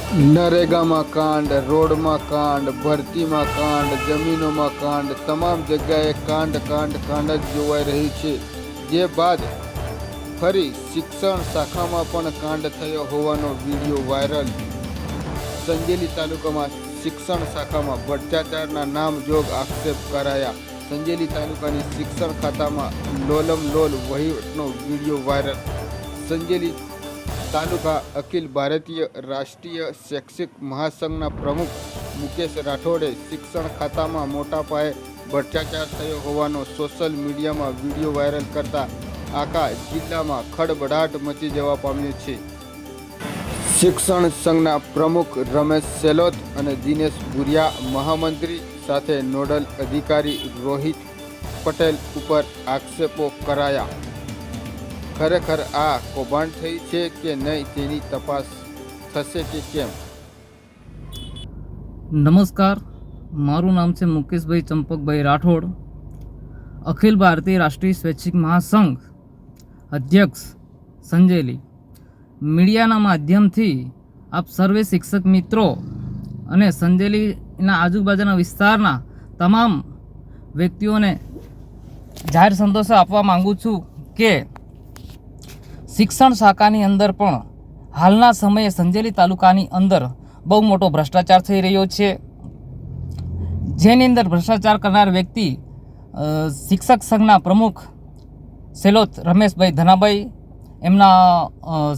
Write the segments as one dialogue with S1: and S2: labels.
S1: નરેગામાં કાંડ, રોડમાં કાંડ, ભરતીમાં કાંડ, જમીનોમાં કાંડ, તમામ જગ્યાએ કાંડ કાંડ કાંડ જ જોવાઈ રહ્યું છે. જે બાદ ફરી શિક્ષણ શાખામાં પણ કાંડ થયો હોવાનો વિડીયો વાયરલ. સંજેલી તાલુકામાં શિક્ષણ શાખામાં ભ્રષ્ટાચારના નામજોગ આક્ષેપ કરાયા. સંજેલી તાલુકાની શિક્ષણ ખાતામાં લોલમલોલ વહીવટનો વિડીયો વાયરલ. સંજેલી તાલુકા અખિલ ભારતીય રાષ્ટ્રીય શૈક્ષિક મહાસંઘના પ્રમુખ મુકેશ રાઠોડે શિક્ષણ ખાતામાં મોટા પાયે ભ્રષ્ટાચાર થયો હોવાનો સોશિયલ મીડિયામાં વિડીયો વાયરલ કરતા આખા જિલ્લામાં ખળબળાટ મચી જવા પામ્યો છે. શિક્ષણ સંઘના પ્રમુખ રમેશ સેલોત અને દિનેશ ભુરિયા, મહામંત્રી સાથે નોડલ અધિકારી રોહિત પટેલ ઉપર આક્ષેપો કરાયા. ખરેખર આ કૌભાંડ થઈ છે કે નહીં તેની તપાસ થશે કે કેમ?
S2: નમસ્કાર, મારું નામ છે મુકેશભાઈ ચંપકભાઈ રાઠોડ, અખિલ ભારતીય રાષ્ટ્રીય સ્વૈચ્છિક મહાસંઘ અધ્યક્ષ સંજેલી. મીડિયાના માધ્યમથી આપ સર્વે શિક્ષક મિત્રો અને સંજેલીના આજુબાજુના વિસ્તારના તમામ વ્યક્તિઓને જાહેર સંદેશો આપવા માગું છું કે શિક્ષણ શાખાની અંદર પણ હાલના સમયે સંજેલી તાલુકાની અંદર બહુ મોટો ભ્રષ્ટાચાર થઈ રહ્યો છે. જેની અંદર ભ્રષ્ટાચાર કરનાર વ્યક્તિ શિક્ષક સંઘના પ્રમુખ સેલોત રમેશભાઈ ધનાભાઈ, એમના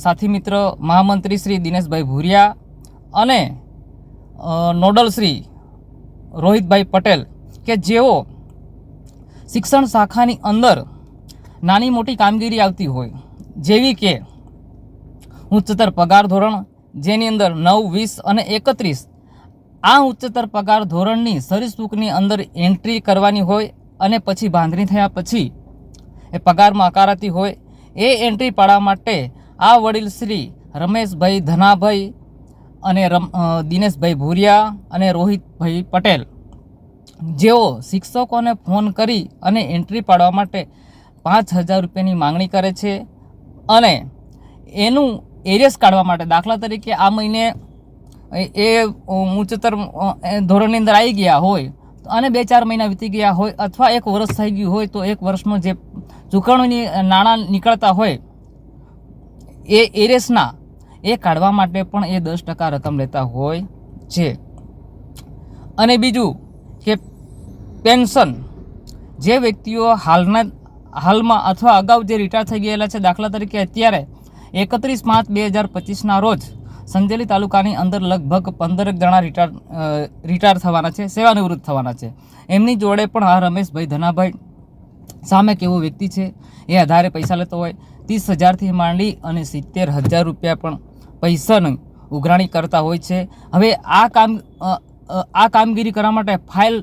S2: સાથી મિત્ર મહામંત્રી શ્રી દિનેશભાઈ ભુરિયા અને નોડલ શ્રી રોહિતભાઈ પટેલ, કે જેઓ શિક્ષણ શાખાની અંદર નાની મોટી કામગીરી આવતી હોય, જેવી કે ઉચ્ચતર પગાર ધોરણ, જેની અંદર 9, 20 અને 31 આ ઉચ્ચતર પગાર ધોરણની સર્વિસ બુકની અંદર એન્ટ્રી કરવાની હોય અને પછી બાંધણી થયા પછી એ પગારમાં આકારાતી હોય, એ એન્ટ્રી પાડવા માટે આ વડીલ શ્રી રમેશભાઈ ધનાભાઈ અને દિનેશભાઈ ભુરિયા અને રોહિતભાઈ પટેલ, જેઓ શિક્ષકોને ફોન કરી અને એન્ટ્રી પાડવા માટે 5,000 રૂપિયાની માંગણી કરે છે અને એનું એરિયસ કાઢવા માટે, દાખલા તરીકે આ મહિને એ ઉચ્ચતર ધોરણની અંદર આવી ગયા હોય અને 2-4 મહિના વીતી ગયા હોય અથવા 1 વર્ષ થઈ ગયું હોય, તો 1 વર્ષમાં જે ચૂકવણીની નાણાં નીકળતા હોય એ એરિયસના એ કાઢવા માટે પણ એ 10% રકમ લેતા હોય છે. અને બીજું કે પેન્શન, જે વ્યક્તિઓ હાલમાં અથવા અગાઉ જે રિટાયર થઈ ગયેલા છે, દાખલા તરીકે અત્યારે 31/5/2025ના રોજ સંજેલી તાલુકાની અંદર લગભગ 15 જણા રિટાયર થવાના છે, સેવાનિવૃત્ત થવાના છે. એમની જોડે પણ આ રમેશભાઈ ધનાભાઈ સામે કેવો વ્યક્તિ છે, એ આધારે પૈસા લેતો હોય. 30,000થી માંડી અને 70,000 રૂપિયા પણ પૈસાની ઉઘરાણી કરતા હોય છે. હવે આ કામગીરી કરવા માટે ફાઇલ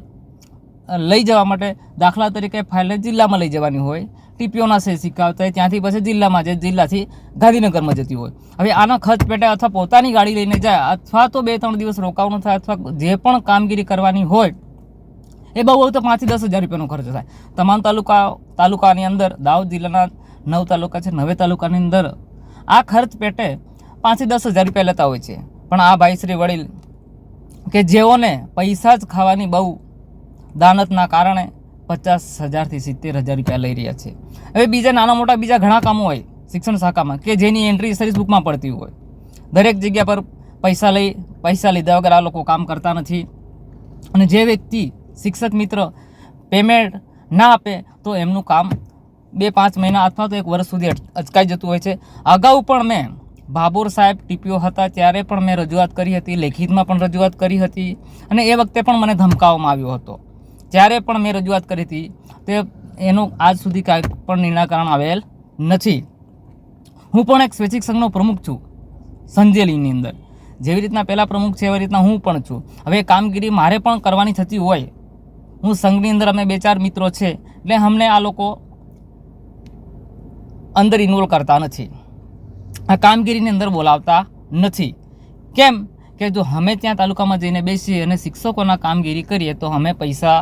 S2: લઈ જવા માટે, દાખલા તરીકે ફાઇલને જિલ્લામાં લઈ જવાની હોય, ટીપીઓના સે સિક્કાવતા હોય, ત્યાંથી પછી જિલ્લામાં જાય, જિલ્લાથી ગાંધીનગરમાં જતી હોય. હવે આના ખર્ચ પેટે અથવા પોતાની ગાડી લઈને જાય અથવા તો 2-3 દિવસ રોકાવાનું થાય અથવા જે પણ કામગીરી કરવાની હોય એ બહુ તો 5,000 થી 10,000 રૂપિયાનો ખર્ચ થાય. તમામ તાલુકાની અંદર દાહોદ જિલ્લાના 9 તાલુકા છે, 9 તાલુકાની અંદર આ ખર્ચ પેટે 5,000 થી 10,000 રૂપિયા લેતા હોય છે. પણ આ ભાઈ શ્રી વડીલ કે જેઓને પૈસા જ ખાવાની બહુ દાનતના કારણે 50,000 થી 70,000 રૂપિયા લઈ રહ્યા છે. હવે બીજા નાના મોટા બીજા ઘણા કામો હોય શિક્ષણ શાખામાં કે જેની એન્ટ્રી સર્વિસ બુકમાં પડતી હોય. દરેક જગ્યા પર પૈસા લીધા વગર આ લોકો કામ કરતા નથી. અને જે વ્યક્તિ શિક્ષક મિત્ર પેમેન્ટ ના આપે તો એમનું કામ 2-5 મહિના અથવા તો 1 વર્ષ સુધી અચકાઈ જતું હોય છે. અગાઉ પણ મેં ભાભોર સાહેબ ટીપીઓ હતા ત્યારે પણ મેં રજૂઆત કરી હતી, લેખિતમાં પણ રજૂઆત કરી હતી અને એ વખતે પણ મને ધમકાવવામાં આવ્યો હતો. ત્યારે પણ મેં રજૂઆત કરી હતી, તે એનું આજ સુધી કાંઈ પણ નિરાકરણ આવેલ નથી. હું પણ એક સ્વૈચ્છિક સંઘનો પ્રમુખ છું સંજેલીની અંદર, જેવી રીતના પહેલાં પ્રમુખ છે એવી રીતના હું પણ છું. હવે કામગીરી મારે પણ કરવાની થતી હોય, હું સંઘની અંદર અમે 2-4 મિત્રો છે, એટલે અમને આ લોકો અંદર ઇન્વોલ્વ કરતા નથી, આ કામગીરીની અંદર બોલાવતા નથી. કેમ કે જો અમે ત્યાં તાલુકામાં જઈને બેસીએ અને શિક્ષકોના કામગીરી કરીએ તો અમે પૈસા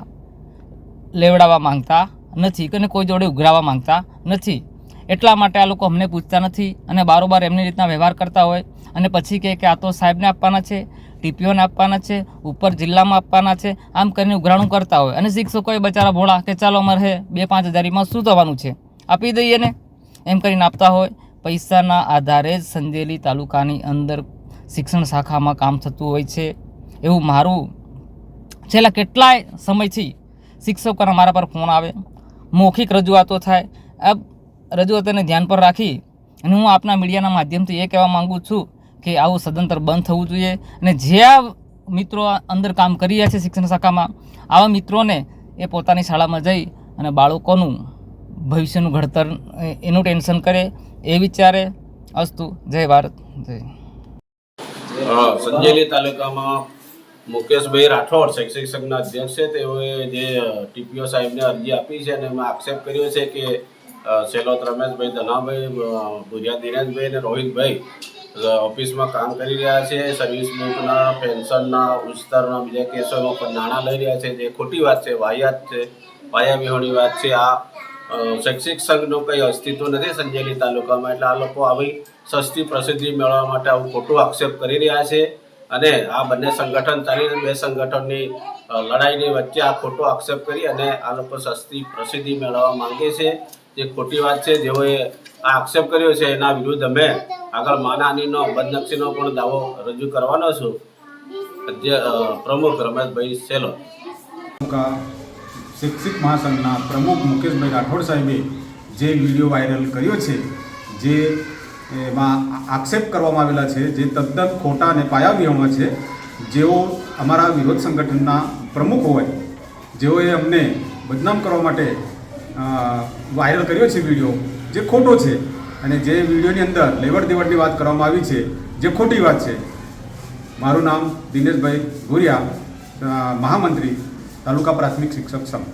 S2: લેવડાવવા માંગતા નથી અને કોઈ જોડે ઉઘરાવવા માંગતા નથી. એટલા માટે આ લોકો અમને પૂછતા નથી અને બારોબાર એમની રીતના વ્યવહાર કરતા હોય અને પછી કહે કે આ તો સાહેબને આપવાના છે, ટીપીઓને આપવાના છે, ઉપર જિલ્લામાં આપવાના છે, આમ કરીને ઉઘરાણું કરતા હોય. અને શિક્ષકોએ બચારા ભોળા કે ચાલો અમારે 2-5 હજારીમાં શું થવાનું છે, આપી દઈએ ને એમ કરીને આપતા હોય. પૈસાના આધારે જ સંજેલી તાલુકાની અંદર શિક્ષણ શાખામાં કામ થતું હોય છે એવું મારું છેલ્લા કેટલાય સમયથી શિક્ષકોના મારા પર ફોન આવે, મૌખિક રજૂઆતો થાય. આ રજૂઆતોને ધ્યાન પર રાખી અને હું આપના મીડિયાના માધ્યમથી એ કહેવા માગું છું કે આવું સદંતર બંધ થવું જોઈએ. અને જે આ મિત્રો અંદર કામ કરી રહ્યા છે શિક્ષણ શાખામાં, આવા મિત્રોને એ પોતાની શાળામાં જઈ અને બાળકોનું ભવિષ્યનું ઘડતર એનું ટેન્શન કરે એ વિચારે. અસ્તુ. જય ભારત. જય.
S3: સંજેલી તાલુકામાં મુકેશભાઈ રાઠોડ શૈક્ષિક સંઘના અધ્યક્ષ છે. તેઓએ જે ટીપીઓ સાહેબને અરજી આપી છે અને એમાં આક્ષેપ કર્યો છે કે સેલોત રમેશભાઈ, ધનાભાઈ, ભુરિયા દિનેશભાઈ અને રોહિતભાઈ ઓફિસમાં કામ કરી રહ્યા છે. સર્વિસ બુકના, પેન્શનના, ઉચ્ચતરના બીજા કેસોમાં પણ નાણાં લઈ રહ્યા છે, જે ખોટી વાત છે, વાહિયાત છે, પાયાવિહોણી વાત છે. આ શૈક્ષિક સંઘનું કંઈ અસ્તિત્વ નથી સંજેલી તાલુકામાં. એટલે આ લોકો આવી સસ્તી પ્રસિદ્ધિ મેળવવા માટે આવું ખોટું આક્ષેપ કરી રહ્યા છે અને આ બંને સંગઠન ચાલીને બે સંગઠનની લડાઈની વચ્ચે આ ખોટો આક્ષેપ કરી અને આ લોકો સસ્તી પ્રસિદ્ધિ મેળવવા માંગે છે, જે ખોટી વાત છે. જેઓએ આ આક્ષેપ કર્યો છે એના વિરુદ્ધ અમે આગળ માનહાનિનો, બદનક્ષીનો પણ દાવો રજૂ કરવાનો છું. પ્રમુખ રમેશભાઈ સેલો.
S4: શિક્ષિત મહાસંઘના પ્રમુખ મુકેશભાઈ રાઠોડ સાહેબે જે વિડીયો વાયરલ કર્યો છે, જે એમાં આક્ષેપ કરવામાં આવેલા છે, જે તદ્દન ખોટા અને પાયાવિહોણા છે. જેઓ અમારા વિરોધ સંગઠનના પ્રમુખ હોય, જેઓએ અમને બદનામ કરવા માટે વાયરલ કર્યો છે વિડીયો, જે ખોટો છે અને જે વિડીયોની અંદર લેવડ દેવડની વાત કરવામાં આવી છે, જે ખોટી વાત છે. મારું નામ દિનેશભાઈ ભુરિયા, મહામંત્રી તાલુકા પ્રાથમિક શિક્ષક સંઘ.